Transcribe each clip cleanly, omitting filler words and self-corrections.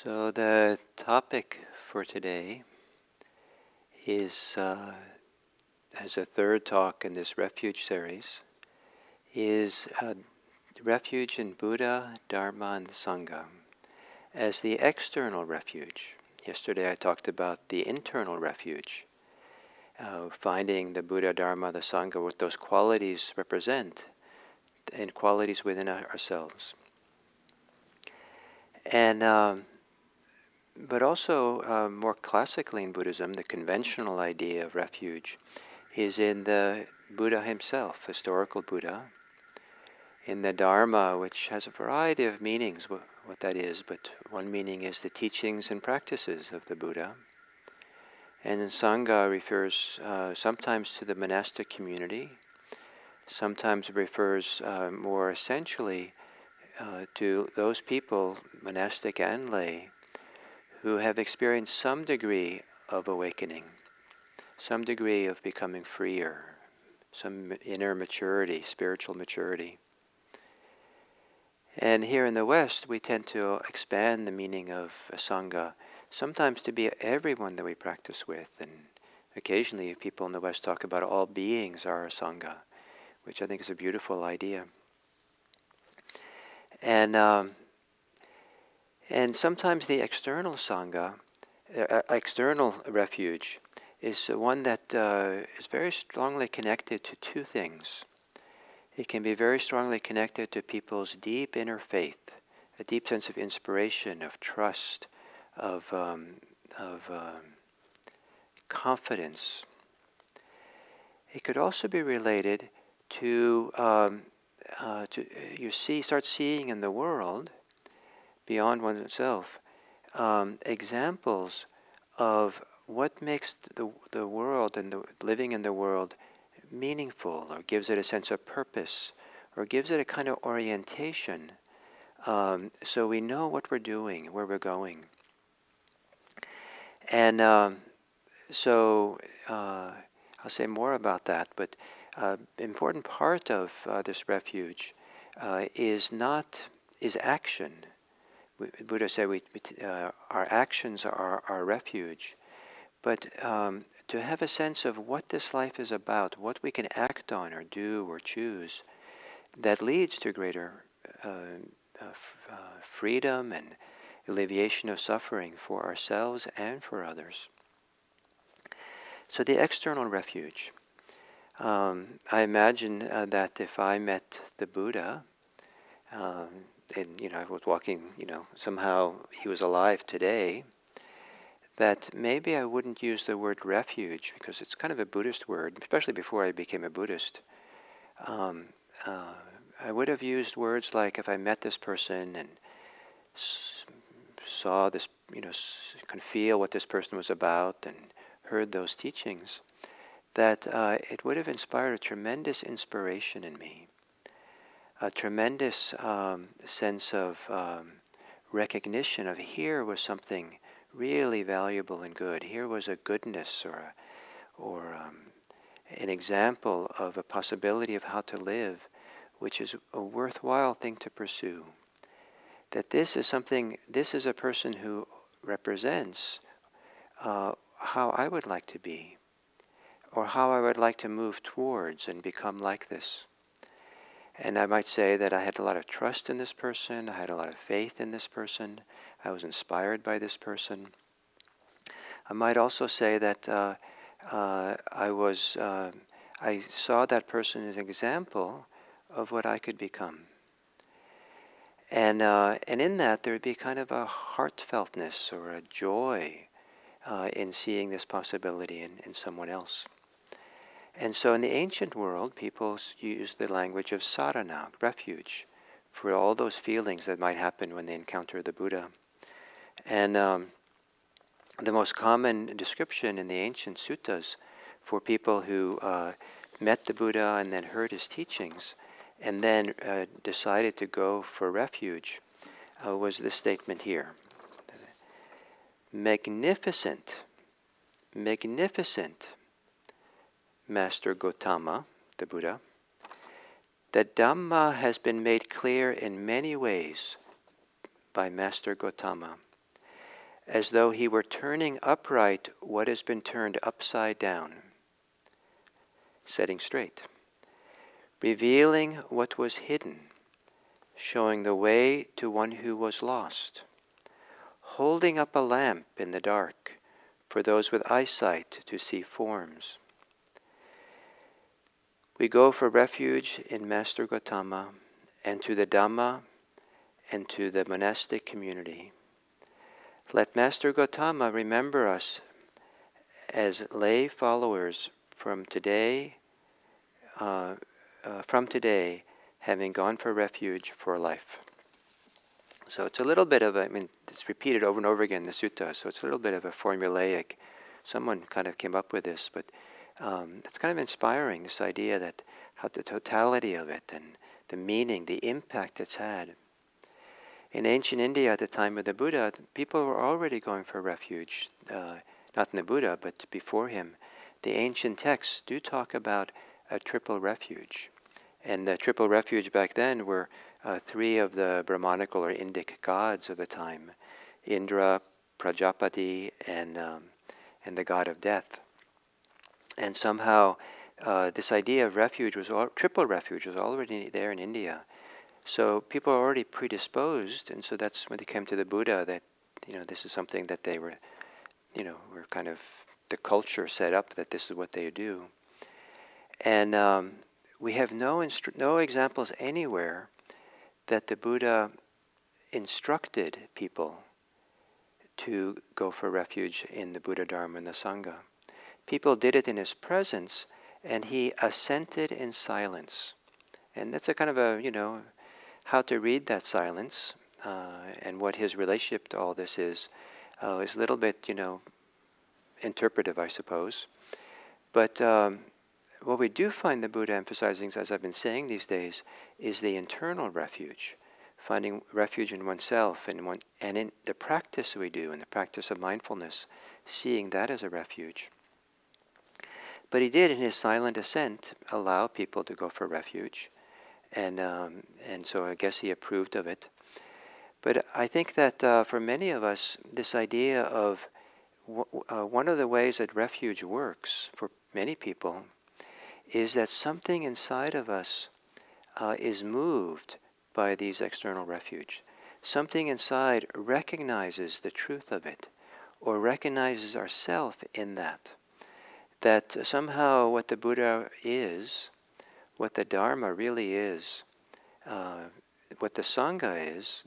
So the topic for today is, as a third talk in this Refuge series, is refuge in Buddha, Dharma, and Sangha as the external refuge. Yesterday I talked about the internal refuge, finding the Buddha, Dharma, the Sangha, what those qualities represent, and qualities within ourselves. And but also, more classically in Buddhism, the conventional idea of refuge is in the Buddha himself, historical Buddha, in the Dharma, which has a variety of meanings, what that is, but one meaning is the teachings and practices of the Buddha. And Sangha refers sometimes to the monastic community, sometimes refers more essentially to those people, monastic and lay, who have experienced some degree of awakening, some degree of becoming freer, some inner maturity, spiritual maturity. And here in the West, we tend to expand the meaning of Sangha, sometimes to be everyone that we practice with. And occasionally people in the West talk about all beings are a Sangha, which I think is a beautiful idea. And sometimes the external Sangha, external refuge, is one that is very strongly connected to two things. It can be very strongly connected to people's deep inner faith, a deep sense of inspiration, of trust, of confidence. It could also be related to start seeing in the world, beyond oneself, examples of what makes the world and the living in the world meaningful, or gives it a sense of purpose, or gives it a kind of orientation, so we know what we're doing, where we're going. And so I'll say more about that, but important part of this refuge is action. Buddha said our actions are our refuge, but to have a sense of what this life is about, what we can act on or do or choose, that leads to greater freedom and alleviation of suffering for ourselves and for others. So the external refuge. I imagine that if I met the Buddha, and I was walking, somehow he was alive today, that maybe I wouldn't use the word refuge, because it's kind of a Buddhist word, especially before I became a Buddhist. I would have used words like, if I met this person and saw this, could feel what this person was about and heard those teachings, that it would have inspired a tremendous inspiration in me, a tremendous sense of recognition of here was something really valuable and good. Here was a goodness or an example of a possibility of how to live, which is a worthwhile thing to pursue. That this is a person who represents how I would like to be, or how I would like to move towards and become like this. And I might say that I had a lot of trust in this person, I had a lot of faith in this person, I was inspired by this person. I might also say that I saw that person as an example of what I could become. And in that there would be kind of a heartfeltness or a joy in seeing this possibility in someone else. And so in the ancient world, people use the language of sarana, refuge, for all those feelings that might happen when they encounter the Buddha. And the most common description in the ancient suttas for people who met the Buddha and then heard his teachings and then decided to go for refuge was this statement here. Magnificent, Master Gautama, the Buddha, the Dhamma has been made clear in many ways by Master Gautama. as though he were turning upright what has been turned upside down, setting straight, revealing what was hidden, showing the way to one who was lost, holding up a lamp in the dark for those with eyesight to see forms. We go for refuge in Master Gautama and to the Dhamma and to the monastic community. Let Master Gautama remember us as lay followers from today, having gone for refuge for life. So it's a little bit of it's repeated over and over again in the sutta, so it's a little bit of a formulaic. Someone kind of came up with this, but it's kind of inspiring, this idea that how the totality of it and the meaning, the impact it's had. In ancient India at the time of the Buddha, people were already going for refuge. Not in the Buddha, but before him. The ancient texts do talk about a triple refuge. And the triple refuge back then were three of the Brahmanical or Indic gods of the time: Indra, Prajapati, and the god of death. And somehow this idea of refuge triple refuge was already there in India. So people are already predisposed, and so that's when they came to the Buddha, that this is something that they were, were kind of, the culture set up that this is what they do. And we have no examples anywhere that the Buddha instructed people to go for refuge in the Buddha, Dharma, and the Sangha. People did it in his presence, and he assented in silence. And that's a kind of a, how to read that silence and what his relationship to all this is a little bit, interpretive, I suppose. But what we do find the Buddha emphasizing, as I've been saying these days, is the internal refuge, finding refuge in oneself and in the practice we do, in the practice of mindfulness, seeing that as a refuge. But he did, in his silent assent, allow people to go for refuge. And so I guess he approved of it. But I think that for many of us, this idea of one of the ways that refuge works for many people is that something inside of us is moved by these external refuge. Something inside recognizes the truth of it, or recognizes ourself in that. That somehow what the Buddha is, what the Dharma really is, what the Sangha is,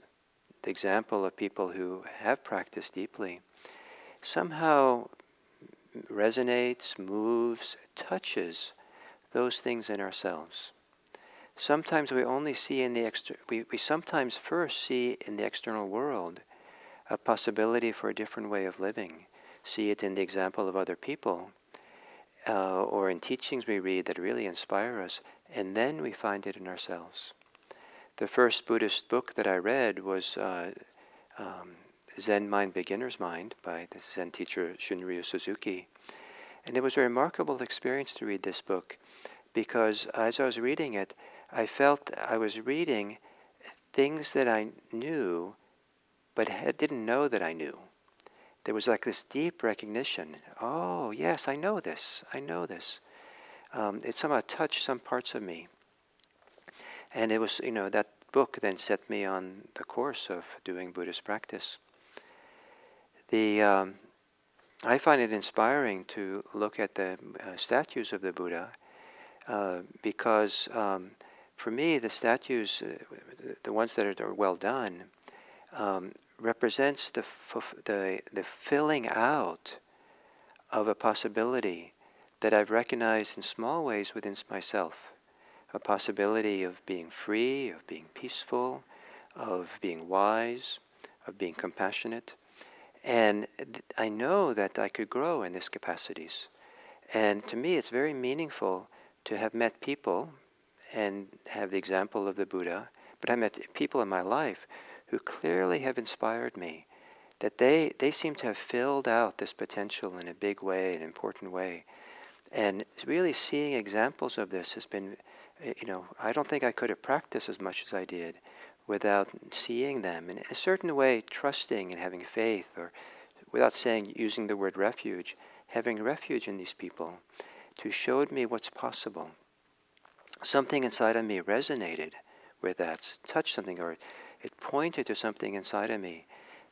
the example of people who have practiced deeply, somehow resonates, moves, touches those things in ourselves. Sometimes we only see in the we sometimes first see in the external world a possibility for a different way of living. See it in the example of other people, or in teachings we read that really inspire us, and then we find it in ourselves. The first Buddhist book that I read was Zen Mind, Beginner's Mind by the Zen teacher Shunryu Suzuki. And it was a remarkable experience to read this book, because as I was reading it, I felt I was reading things that I knew, but didn't know that I knew. There was like this deep recognition. Oh, yes, I know this. I know this. It somehow touched some parts of me. And it was, that book then set me on the course of doing Buddhist practice. I find it inspiring to look at the statues of the Buddha, because for me the statues, the ones that are well done, represents the filling out of a possibility that I've recognized in small ways within myself. A possibility of being free, of being peaceful, of being wise, of being compassionate. And I know that I could grow in these capacities. And to me it's very meaningful to have met people and have the example of the Buddha, but I met people in my life who clearly have inspired me, that they seem to have filled out this potential in a big way, an important way. And really seeing examples of this has been, I don't think I could have practiced as much as I did without seeing them in a certain way, trusting and having faith, or without using the word refuge, having refuge in these people who showed me what's possible. Something inside of me resonated with that, touched something, or it pointed to something inside of me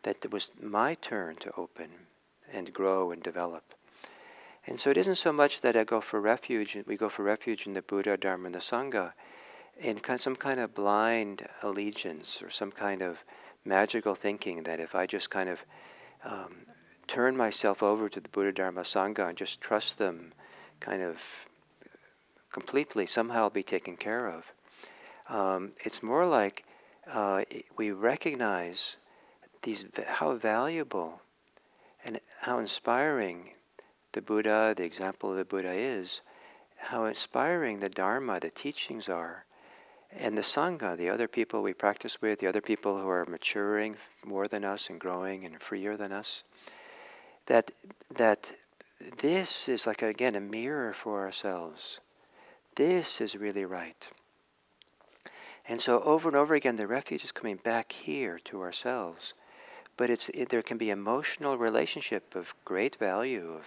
that it was my turn to open and grow and develop. And so it isn't so much that I go for refuge, we go for refuge in the Buddha, Dharma, and the Sangha, in some kind of blind allegiance or some kind of magical thinking that if I just kind of turn myself over to the Buddha, Dharma, Sangha and just trust them kind of completely, somehow I'll be taken care of. It's more like we recognize how valuable and how inspiring the Buddha, the example of the Buddha is, how inspiring the Dharma, the teachings are, and the Sangha, the other people we practice with, the other people who are maturing more than us and growing and freer than us, that this is like, again, a mirror for ourselves. This is really right. And so over and over again, the refuge is coming back here to ourselves. But there can be emotional relationship of great value,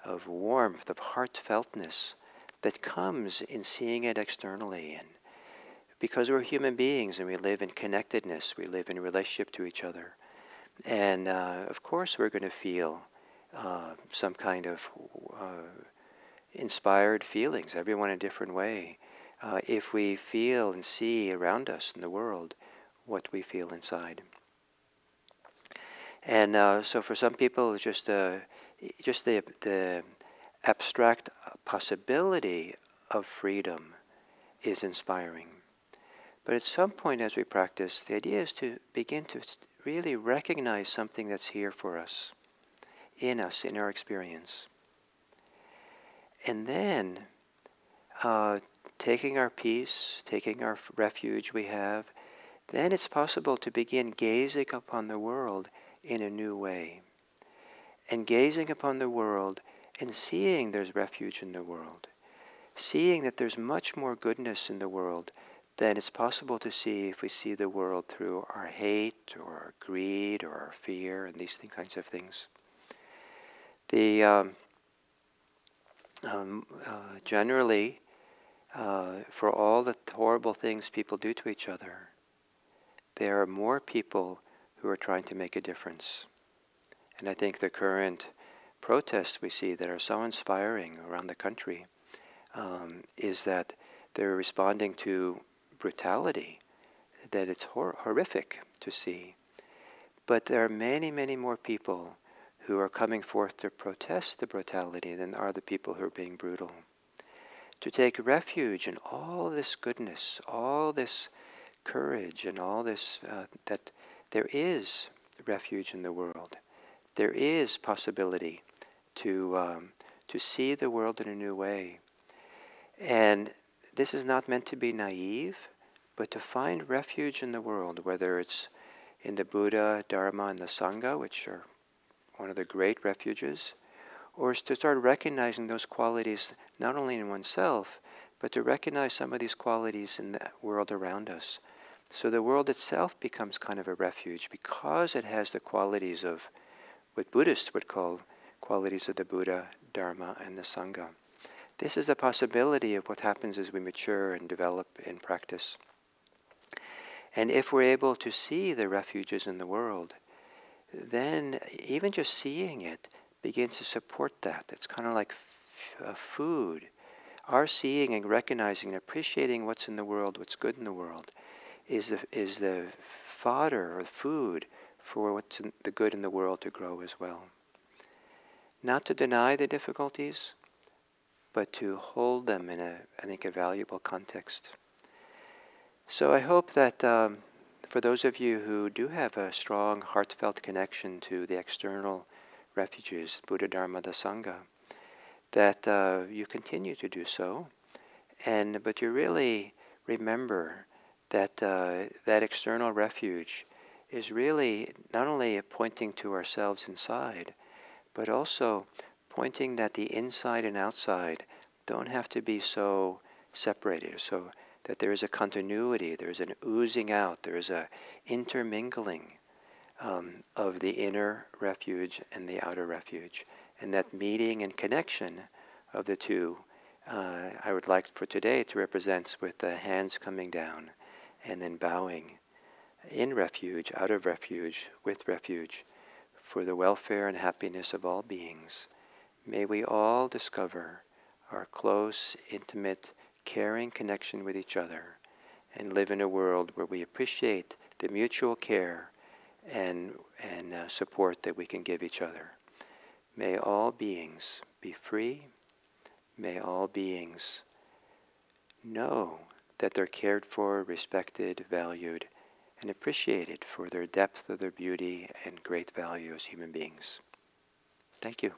of warmth, of heartfeltness that comes in seeing it externally. And because we're human beings and we live in connectedness, we live in relationship to each other. And of course we're going to feel some kind of inspired feelings, everyone in a different way, if we feel and see around us in the world what we feel inside. And so for some people, it's just the abstract possibility of freedom is inspiring. But at some point as we practice, the idea is to begin to really recognize something that's here for us, in our experience. And then, taking our peace, taking our refuge we have, then it's possible to begin gazing upon the world in a new way. And gazing upon the world and seeing there's refuge in the world. Seeing that there's much more goodness in the world than it's possible to see if we see the world through our hate or our greed or our fear and these kinds of things. Generally, for all the horrible things people do to each other, there are more people who are trying to make a difference. And I think the current protests we see that are so inspiring around the country is that they're responding to brutality, that it's horrific to see. But there are many, many more people who are coming forth to protest the brutality than are the people who are being brutal. To take refuge in all this goodness, all this courage, and all this, that there is refuge in the world. There is possibility to see the world in a new way. And this is not meant to be naive, but to find refuge in the world, whether it's in the Buddha, Dharma, and the Sangha, which are one of the great refuges, or is to start recognizing those qualities not only in oneself, but to recognize some of these qualities in the world around us. So the world itself becomes kind of a refuge because it has the qualities of what Buddhists would call qualities of the Buddha, Dharma, and the Sangha. This is the possibility of what happens as we mature and develop in practice. And if we're able to see the refuges in the world, then even just seeing it begins to support that. It's kind of like food. Our seeing and recognizing and appreciating what's in the world, what's good in the world, is the fodder or food for what's the good in the world to grow as well. Not to deny the difficulties, but to hold them in I think, a valuable context. So I hope that for those of you who do have a strong, heartfelt connection to the external refuges, Buddha, Dharma, the Sangha, that you continue to do so, but you really remember that that external refuge is really not only pointing to ourselves inside, but also pointing that the inside and outside don't have to be so separated, so that there is a continuity, there is an oozing out, there is a intermingling of the inner refuge and the outer refuge. And that meeting and connection of the two, I would like for today to represent with the hands coming down and then bowing in refuge, out of refuge, with refuge, for the welfare and happiness of all beings. May we all discover our close, intimate, caring connection with each other and live in a world where we appreciate the mutual care and support that we can give each other. May all beings be free. May all beings know that they're cared for, respected, valued, and appreciated for their depth of their beauty and great value as human beings. Thank you.